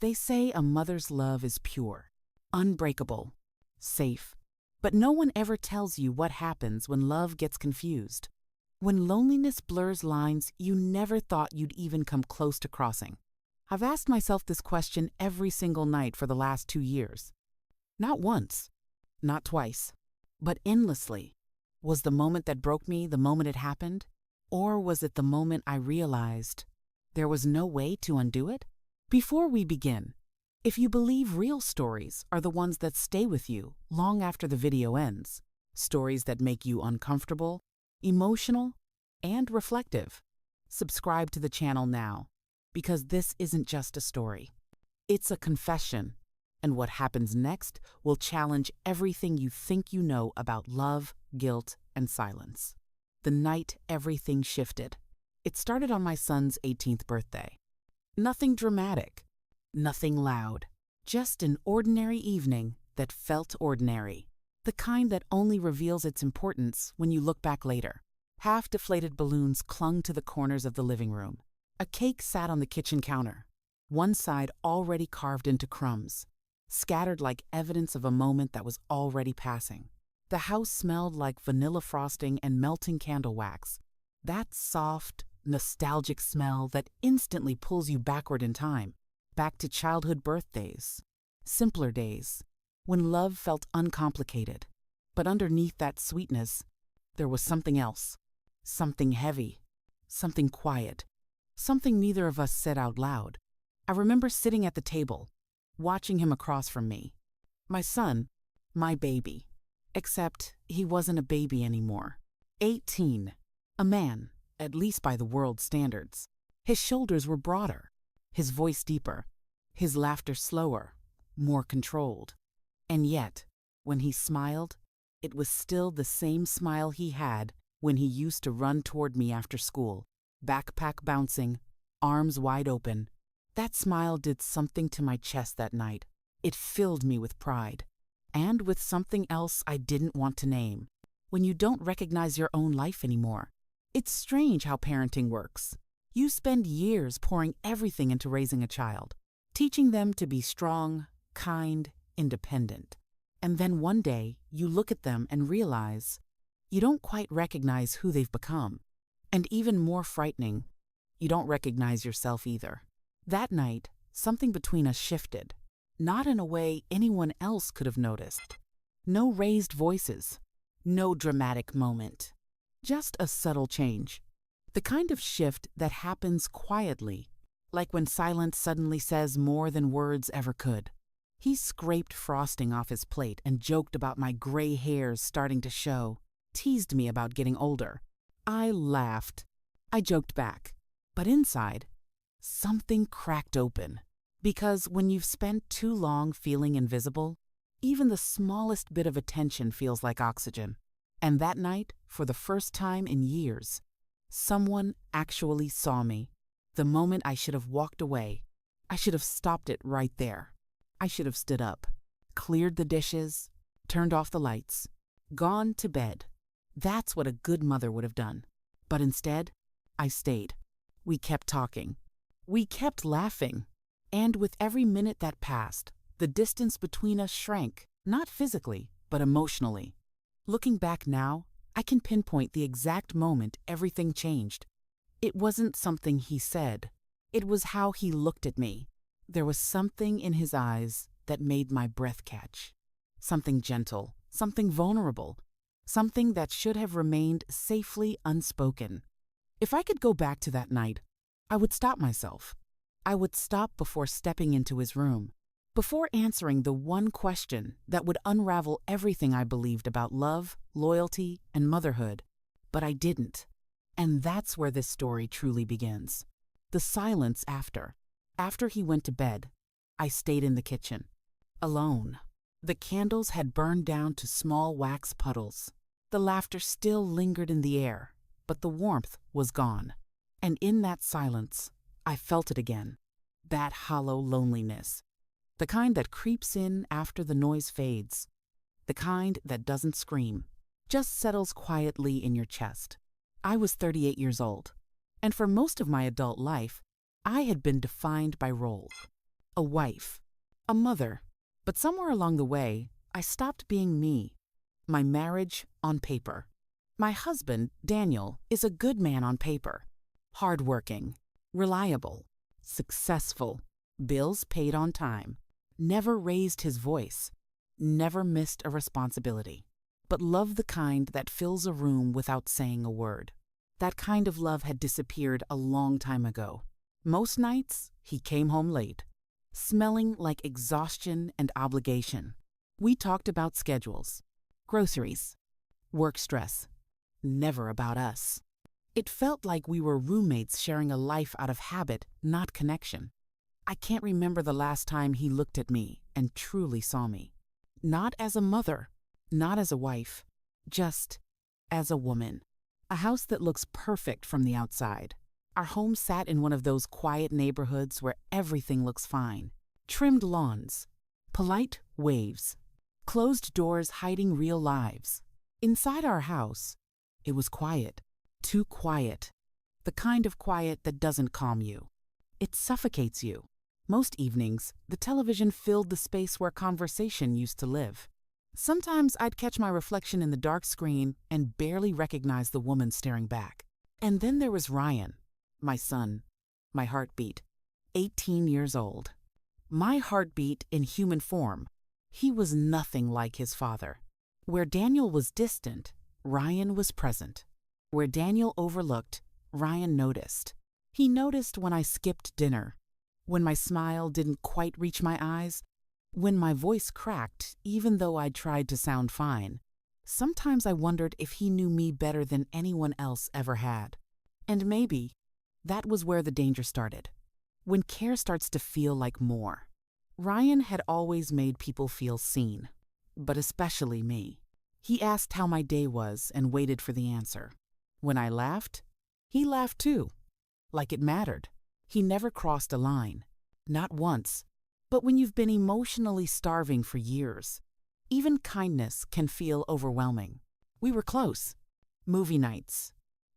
They say a mother's love is pure, unbreakable, safe. But no one ever tells you what happens when love gets confused. When loneliness blurs lines you never thought you'd even come close to crossing. I've asked myself this question every single night for the last 2 years. Not once, not twice, but endlessly. Was the moment that broke me the moment it happened? Or was it the moment I realized there was no way to undo it? Before we begin, if you believe real stories are the ones that stay with you long after the video ends, stories that make you uncomfortable, emotional, and reflective, subscribe to the channel now, because this isn't just a story. It's a confession, and what happens next will challenge everything you think you know about love, guilt, and silence. The night everything shifted. It started on my son's 18th birthday. Nothing dramatic, nothing loud, just an ordinary evening that felt ordinary. The kind that only reveals its importance when you look back later. Half-deflated balloons clung to the corners of the living room. A cake sat on the kitchen counter, one side already carved into crumbs, scattered like evidence of a moment that was already passing. The house smelled like vanilla frosting and melting candle wax. That soft, nostalgic smell that instantly pulls you backward in time, back to childhood birthdays, simpler days, when love felt uncomplicated. But underneath that sweetness, there was something else, something heavy, something quiet, something neither of us said out loud. I remember sitting at the table, watching him across from me. My son, my baby. Except he wasn't a baby anymore. 18. A man, at least by the world's standards. His shoulders were broader, his voice deeper, his laughter slower, more controlled. And yet, when he smiled, it was still the same smile he had when he used to run toward me after school, backpack bouncing, arms wide open. That smile did something to my chest that night. It filled me with pride. And with something else I didn't want to name. When you don't recognize your own life anymore. It's strange how parenting works. You spend years pouring everything into raising a child, teaching them to be strong, kind, independent. And then one day, you look at them and realize you don't quite recognize who they've become. And even more frightening, you don't recognize yourself either. That night, something between us shifted. Not in a way anyone else could have noticed. No raised voices, no dramatic moment. Just a subtle change. The kind of shift that happens quietly, like when silence suddenly says more than words ever could. He scraped frosting off his plate and joked about my gray hairs starting to show, teased me about getting older. I laughed. I joked back. But inside, something cracked open. Because when you've spent too long feeling invisible, even the smallest bit of attention feels like oxygen. And that night, for the first time in years, someone actually saw me. The moment I should have walked away, I should have stopped it right there. I should have stood up, cleared the dishes, turned off the lights, gone to bed. That's what a good mother would have done. But instead, I stayed. We kept talking. We kept laughing. And with every minute that passed, the distance between us shrank, not physically, but emotionally. Looking back now, I can pinpoint the exact moment everything changed. It wasn't something he said. It was how he looked at me. There was something in his eyes that made my breath catch. Something gentle, something vulnerable, something that should have remained safely unspoken. If I could go back to that night, I would stop myself. I would stop before stepping into his room, before answering the one question that would unravel everything I believed about love, loyalty, and motherhood. But I didn't. And that's where this story truly begins. The silence after. After he went to bed, I stayed in the kitchen, alone. The candles had burned down to small wax puddles. The laughter still lingered in the air, but the warmth was gone. And in that silence, I felt it again, that hollow loneliness, the kind that creeps in after the noise fades, the kind that doesn't scream, just settles quietly in your chest. I was 38 years old, and for most of my adult life, I had been defined by roles. a wife, a mother. But somewhere along the way, I stopped being me. My marriage on paper. My husband, Daniel, is a good man on paper. Hardworking, reliable, successful, bills paid on time, never raised his voice, never missed a responsibility, but love the kind that fills a room without saying a word. That kind of love had disappeared a long time ago. Most nights, he came home late, smelling like exhaustion and obligation. We talked about schedules, groceries, work stress, never about us. It felt like we were roommates sharing a life out of habit, not connection. I can't remember the last time he looked at me and truly saw me. Not as a mother, not as a wife, just as a woman. A house that looks perfect from the outside. Our home sat in one of those quiet neighborhoods where everything looks fine. Trimmed lawns, polite waves, closed doors hiding real lives. Inside our house, it was quiet, too quiet. The kind of quiet that doesn't calm you. It suffocates you. Most evenings, the television filled the space where conversation used to live. Sometimes I'd catch my reflection in the dark screen and barely recognize the woman staring back. And then there was Ryan, my son, my heartbeat, 18 years old. My heartbeat in human form. He was nothing like his father. Where Daniel was distant, Ryan was present. Where Daniel overlooked, Ryan noticed. He noticed when I skipped dinner, when my smile didn't quite reach my eyes, when my voice cracked even though I tried to sound fine. Sometimes I wondered if he knew me better than anyone else ever had. And maybe that was where the danger started. When care starts to feel like more. Ryan had always made people feel seen, but especially me. He asked how my day was and waited for the answer. When I laughed, he laughed too, like it mattered. He never crossed a line, not once. But when you've been emotionally starving for years, even kindness can feel overwhelming. We were close. Movie nights,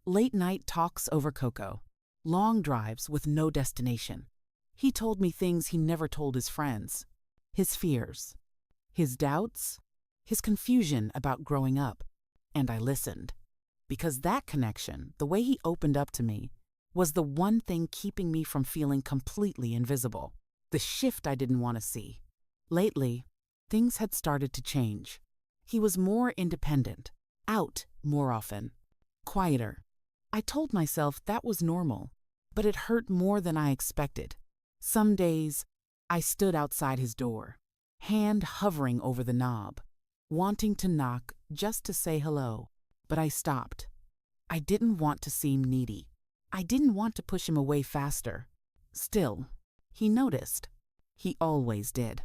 late night talks over cocoa, long drives with no destination. He told me things he never told his friends, his fears, his doubts, his confusion about growing up. And I listened. Because that connection, the way he opened up to me, was the one thing keeping me from feeling completely invisible. The shift I didn't want to see. Lately, things had started to change. He was more independent, out more often, quieter. I told myself that was normal, but it hurt more than I expected. Some days, I stood outside his door, hand hovering over the knob, wanting to knock just to say hello, but I stopped. I didn't want to seem needy. I didn't want to push him away faster. Still, he noticed. He always did.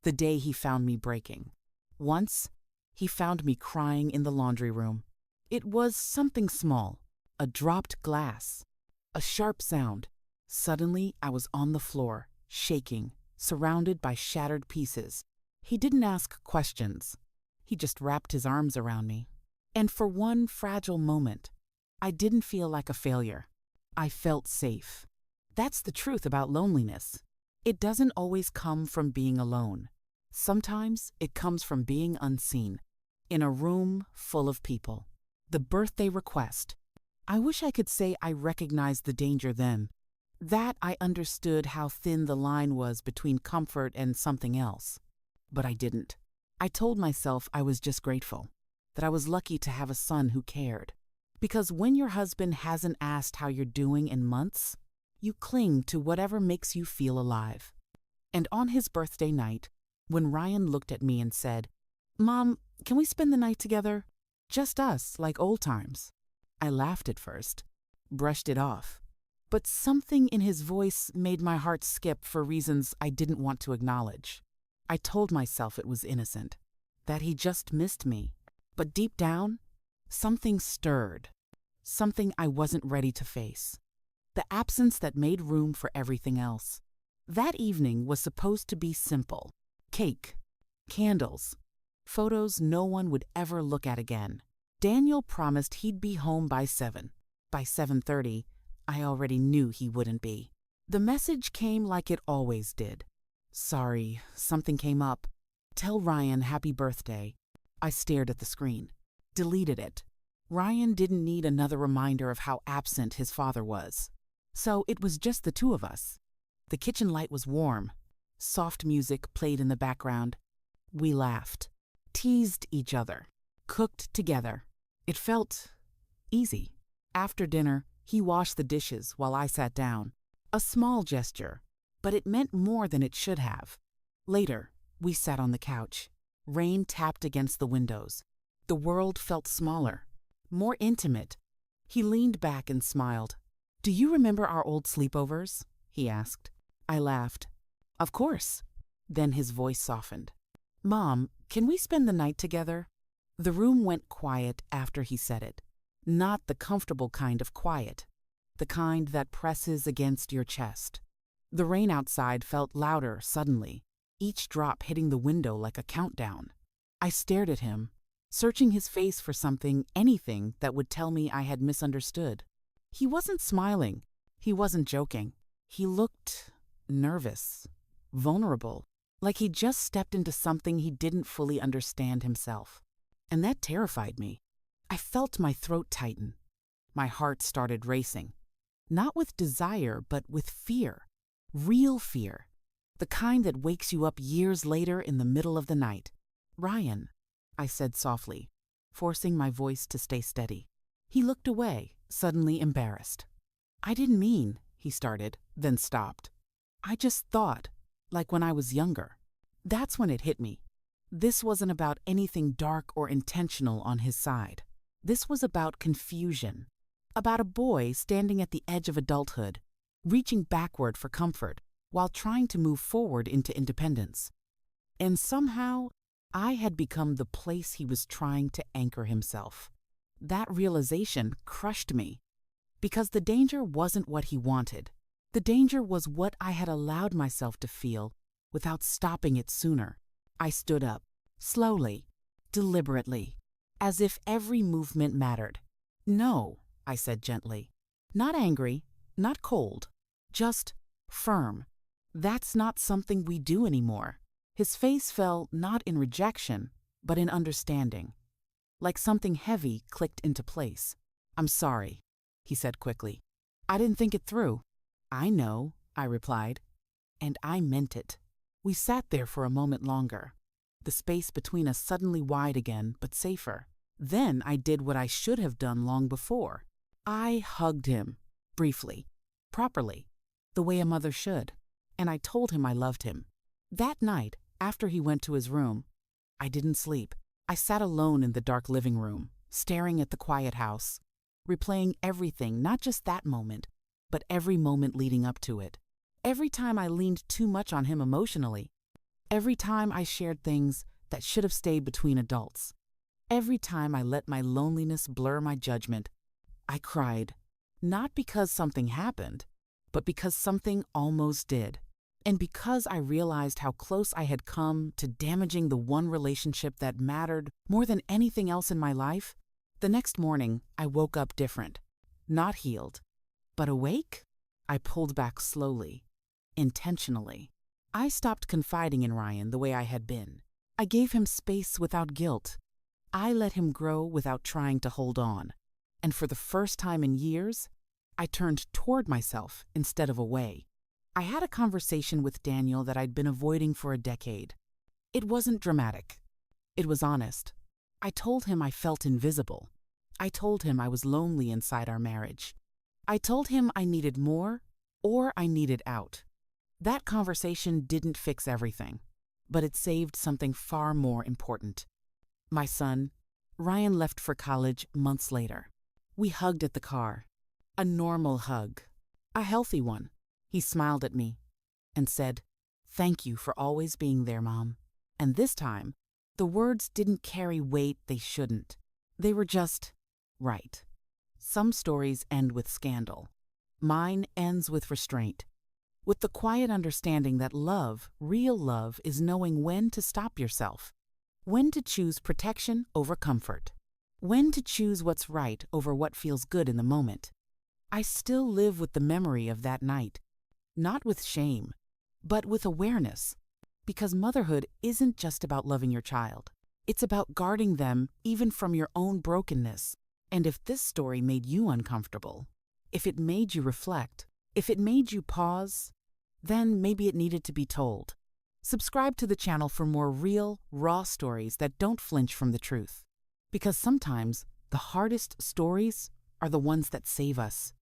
The day he found me breaking. Once, he found me crying in the laundry room. It was something small, a dropped glass, a sharp sound. Suddenly, I was on the floor, shaking, surrounded by shattered pieces. He didn't ask questions. He just wrapped his arms around me. And for one fragile moment, I didn't feel like a failure. I felt safe. That's the truth about loneliness. It doesn't always come from being alone. Sometimes it comes from being unseen, in a room full of people. The birthday request. I wish I could say I recognized the danger then, that I understood how thin the line was between comfort and something else. But I didn't. I told myself I was just grateful, that I was lucky to have a son who cared. Because when your husband hasn't asked how you're doing in months, you cling to whatever makes you feel alive. And on his birthday night, when Ryan looked at me and said, "Mom, can we spend the night together? Just us, like old times." I laughed at first, brushed it off. But something in his voice made my heart skip for reasons I didn't want to acknowledge. I told myself it was innocent, that he just missed me. But deep down, something stirred, something I wasn't ready to face. The absence that made room for everything else. That evening was supposed to be simple. Cake, candles, photos no one would ever look at again. Daniel promised he'd be home by 7. By 7:30, I already knew he wouldn't be. The message came like it always did. Sorry, something came up. Tell Ryan happy birthday. I stared at the screen. Deleted it. Ryan didn't need another reminder of how absent his father was. So it was just the two of us. The kitchen light was warm. Soft music played in the background. We laughed, teased each other, cooked together. It felt easy. After dinner, he washed the dishes while I sat down. A small gesture, but it meant more than it should have. Later, we sat on the couch. Rain tapped against the windows. The world felt smaller, more intimate. He leaned back and smiled. "Do you remember our old sleepovers?" he asked. I laughed. "Of course." Then his voice softened. "Mom, can we spend the night together?" The room went quiet after he said it. Not the comfortable kind of quiet, the kind that presses against your chest. The rain outside felt louder suddenly, each drop hitting the window like a countdown. I stared at him, searching his face for something, anything that would tell me I had misunderstood. He wasn't smiling. He wasn't joking. He looked nervous, vulnerable, like he'd just stepped into something he didn't fully understand himself. And that terrified me. I felt my throat tighten. My heart started racing. Not with desire, but with fear. Real fear. The kind that wakes you up years later in the middle of the night. "Ryan," I said softly, forcing my voice to stay steady. He looked away, suddenly embarrassed. "I didn't mean," he started, then stopped. "I just thought, like when I was younger." That's when it hit me. This wasn't about anything dark or intentional on his side. This was about confusion. About a boy standing at the edge of adulthood, reaching backward for comfort while trying to move forward into independence. And somehow, I had become the place he was trying to anchor himself. That realization crushed me. Because the danger wasn't what he wanted. The danger was what I had allowed myself to feel without stopping it sooner. I stood up, slowly, deliberately, as if every movement mattered. "No," I said gently. Not angry, not cold, just firm. "That's not something we do anymore." His face fell not in rejection, but in understanding. Like something heavy clicked into place. "I'm sorry," he said quickly. "I didn't think it through." "I know," I replied, and I meant it. We sat there for a moment longer, the space between us suddenly wide again, but safer. Then I did what I should have done long before. I hugged him, briefly, properly, the way a mother should, and I told him I loved him. That night, after he went to his room, I didn't sleep. I sat alone in the dark living room, staring at the quiet house, replaying everything, not just that moment, but every moment leading up to it. Every time I leaned too much on him emotionally. Every time I shared things that should have stayed between adults. Every time I let my loneliness blur my judgment. I cried, not because something happened, but because something almost did. And because I realized how close I had come to damaging the one relationship that mattered more than anything else in my life, the next morning I woke up different. Not healed, but awake? I pulled back slowly, intentionally. I stopped confiding in Ryan the way I had been. I gave him space without guilt. I let him grow without trying to hold on. And for the first time in years, I turned toward myself instead of away. I had a conversation with Daniel that I'd been avoiding for a decade. It wasn't dramatic. It was honest. I told him I felt invisible. I told him I was lonely inside our marriage. I told him I needed more or I needed out. That conversation didn't fix everything, but it saved something far more important. My son, Ryan, left for college months later. We hugged at the car. A normal hug. A healthy one. He smiled at me and said, "Thank you for always being there, Mom." And this time, the words didn't carry weight they shouldn't. They were just right. Some stories end with scandal. Mine ends with restraint. With the quiet understanding that love, real love, is knowing when to stop yourself. When to choose protection over comfort. When to choose what's right over what feels good in the moment. I still live with the memory of that night. Not with shame, but with awareness. Because motherhood isn't just about loving your child. It's about guarding them even from your own brokenness. And if this story made you uncomfortable, if it made you reflect, if it made you pause, then maybe it needed to be told. Subscribe to the channel for more real, raw stories that don't flinch from the truth. Because sometimes the hardest stories are the ones that save us.